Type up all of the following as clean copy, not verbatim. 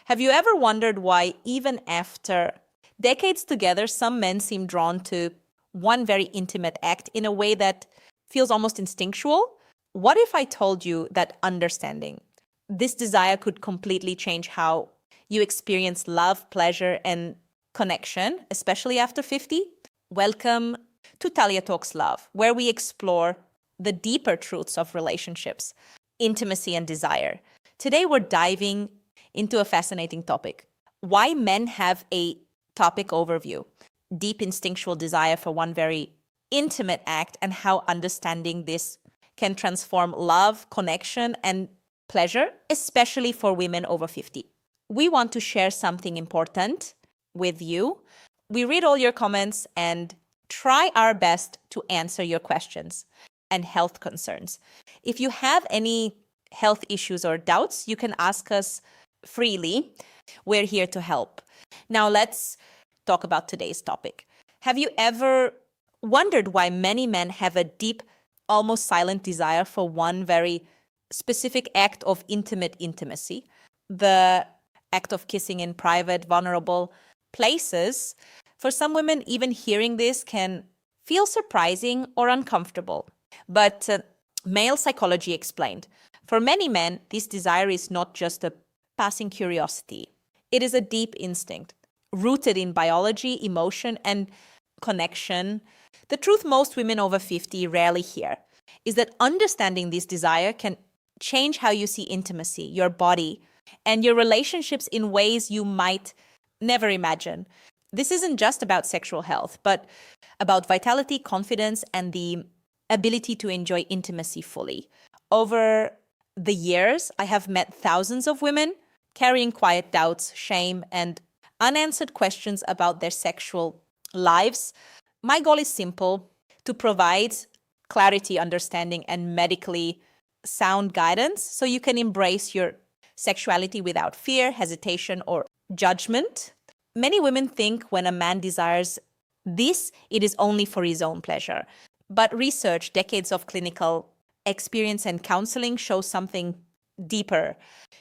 Have you ever wondered why, even after decades together, some men seem drawn to one very intimate act in a way that feels almost instinctual? What if I told you that understanding this desire could completely change how you experience love, pleasure, and connection, especially after 50? Welcome to Talia Talks Love, where we explore the deeper truths of relationships, intimacy, and desire. Today, we're diving into a fascinating topic: why men have a topic overview, deep instinctual desire for one very intimate act, and how understanding this can transform love, connection, and pleasure, especially for women over 50. We want to share something important with you. We read all your comments and try our best to answer your questions and health concerns. If you have any health issues or doubts, you can ask us freely. We're here to help. Now let's talk about today's topic. Have you ever wondered why many men have a deep, almost silent desire for one very specific act of intimate intimacy? The act of kissing in private, vulnerable places. For some women, even hearing this can feel surprising or uncomfortable. But male psychology explained, for many men, this desire is not just a passing curiosity. It is a deep instinct, rooted in biology, emotion, and connection. The truth most women over 50 rarely hear is that understanding this desire can change how you see intimacy, your body, and your relationships in ways you might never imagine. This isn't just about sexual health, but about vitality, confidence, and the ability to enjoy intimacy fully. Over the years, I have met thousands of women carrying quiet doubts, shame, and unanswered questions about their sexual lives. My goal is simple: to provide clarity, understanding, and medically sound guidance so you can embrace your sexuality without fear, hesitation, or judgment. Many women think when a man desires this, it is only for his own pleasure. But research, decades of clinical experience, and counseling show something deeper.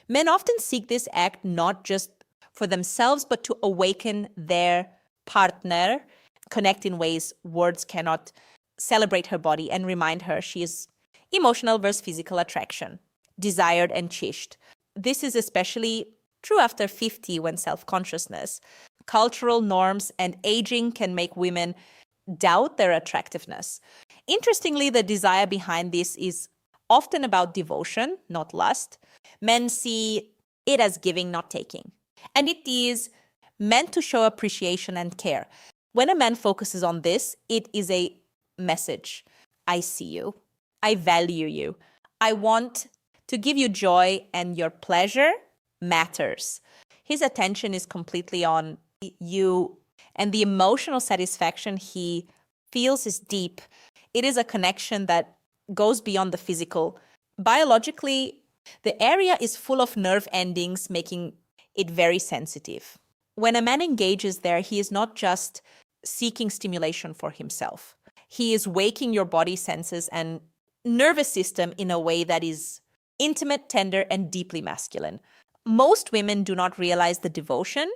Men often seek this act not just for themselves, but to awaken their partner, connect in ways words cannot, celebrate her body, and remind her she is emotional versus physical attraction, desired and cherished. This is especially true after 50, when self-consciousness, cultural norms, and aging can make women doubt their attractiveness. Interestingly, the desire behind this is often about devotion, not lust. Men see it as giving, not taking. And it is meant to show appreciation and care. When a man focuses on this, it is a message. I see you. I value you. I want to give you joy, and your pleasure matters. His attention is completely on you, and the emotional satisfaction he feels is deep. It is a connection that goes beyond the physical. Biologically, the area is full of nerve endings, making it very sensitive. When a man engages there, he is not just seeking stimulation for himself. He is waking your body senses and nervous system in a way that is intimate, tender, and deeply masculine. Most women do not realize the devotion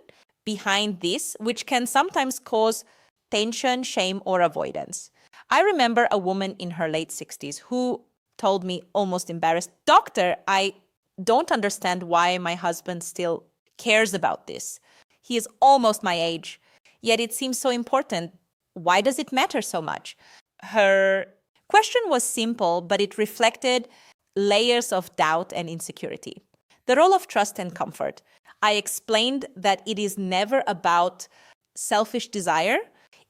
behind this, which can sometimes cause tension, shame, or avoidance. I remember a woman in her late 60s who told me, almost embarrassed, "Doctor, I don't understand why my husband still cares about this. He is almost my age, yet it seems so important. Why does it matter so much?" Her question was simple, but it reflected layers of doubt and insecurity. The role of trust and comfort. I explained that it is never about selfish desire.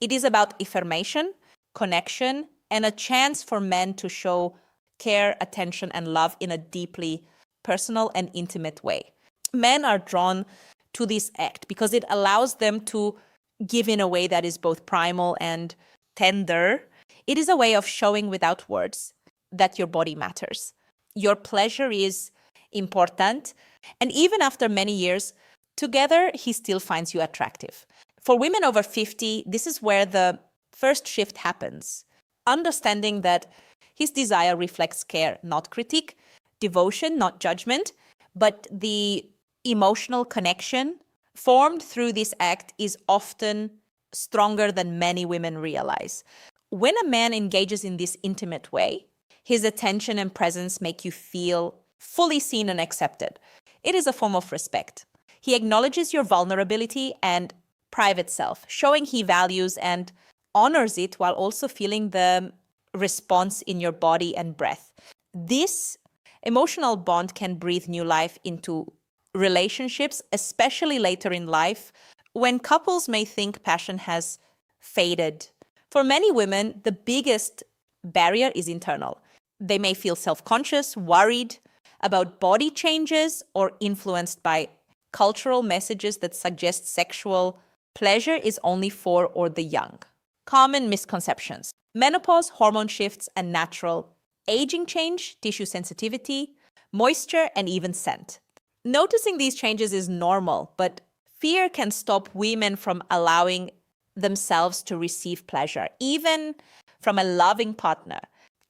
It is about affirmation, connection, and a chance for men to show care, attention, and love in a deeply personal and intimate way. Men are drawn to this act because it allows them to give in a way that is both primal and tender. It is a way of showing without words that your body matters. Your pleasure is important, and even after many years together, he still finds you attractive. For women over 50, this is where the first shift happens. Understanding that his desire reflects care, not critique, devotion, not judgment, but the emotional connection formed through this act is often stronger than many women realize. When a man engages in this intimate way, his attention and presence make you feel fully seen and accepted. It is a form of respect. He acknowledges your vulnerability and private self, showing he values and honors it while also feeling the response in your body and breath. This emotional bond can breathe new life into relationships, especially later in life, when couples may think passion has faded. For many women, the biggest barrier is internal. They may feel self conscious, worried about body changes, or influenced by cultural messages that suggest sexual pleasure is only for or the young. Common misconceptions: menopause, hormone shifts, and natural aging change, tissue sensitivity, moisture, and even scent. Noticing these changes is normal, but fear can stop women from allowing themselves to receive pleasure, even from a loving partner.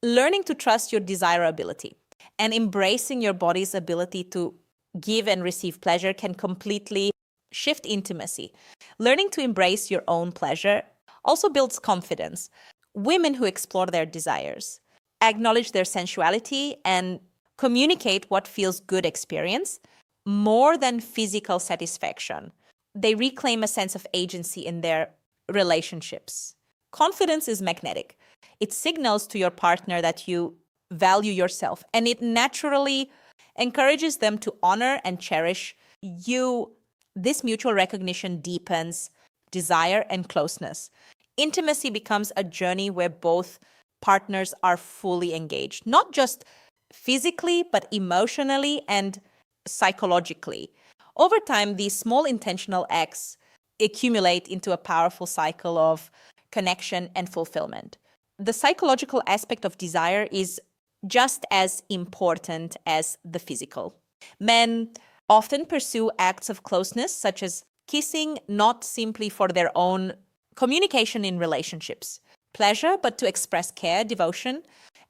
Learning to trust your desirability and embracing your body's ability to give and receive pleasure can completely shift intimacy. Learning to embrace your own pleasure also builds confidence. Women who explore their desires, acknowledge their sensuality, and communicate what feels good experience more than physical satisfaction. They reclaim a sense of agency in their relationships. Confidence is magnetic. It signals to your partner that you value yourself, and it naturally encourages them to honor and cherish you. This mutual recognition deepens desire and closeness. Intimacy becomes a journey where both partners are fully engaged, not just physically, but emotionally and psychologically. Over time, these small intentional acts accumulate into a powerful cycle of connection and fulfillment. The psychological aspect of desire is just as important as the physical. Men often pursue acts of closeness, such as kissing, not simply for their own communication in relationships, pleasure, but to express care, devotion,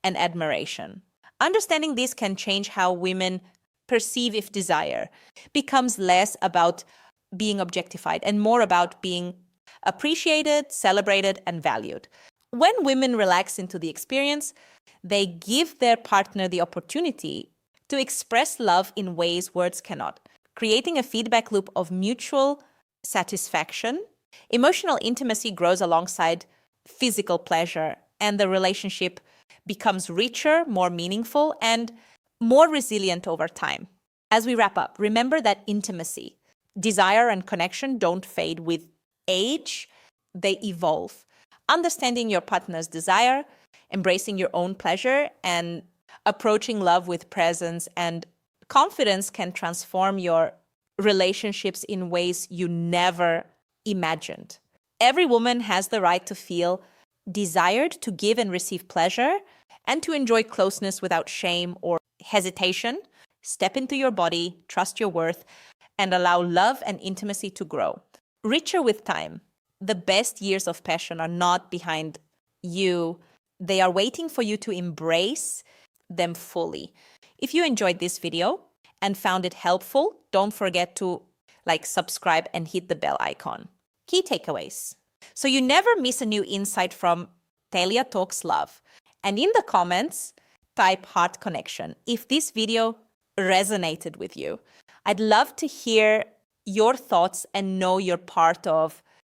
and admiration. Understanding this can change how women perceive if desire becomes less about being objectified and more about being appreciated, celebrated, and valued. When women relax into the experience, they give their partner the opportunity to express love in ways words cannot, creating a feedback loop of mutual satisfaction. Emotional intimacy grows alongside physical pleasure, and the relationship becomes richer, more meaningful, and more resilient over time. As we wrap up, remember that intimacy, desire, and connection don't fade with age, they evolve. Understanding your partner's desire, embracing your own pleasure, and approaching love with presence and confidence can transform your relationships in ways you never imagined. Every woman has the right to feel desired, to give and receive pleasure, and to enjoy closeness without shame or hesitation. Step into your body, trust your worth, and allow love and intimacy to grow. Richer with time. The best years of passion are not behind you. They are waiting for you to embrace them fully. If you enjoyed this video and found it helpful, don't forget to subscribe, and hit the bell icon. Key takeaways. So you never miss a new insight from Talia Talks Love. And in the comments, type heart connection if this video resonated with you. I'd love to hear your thoughts and know you're part of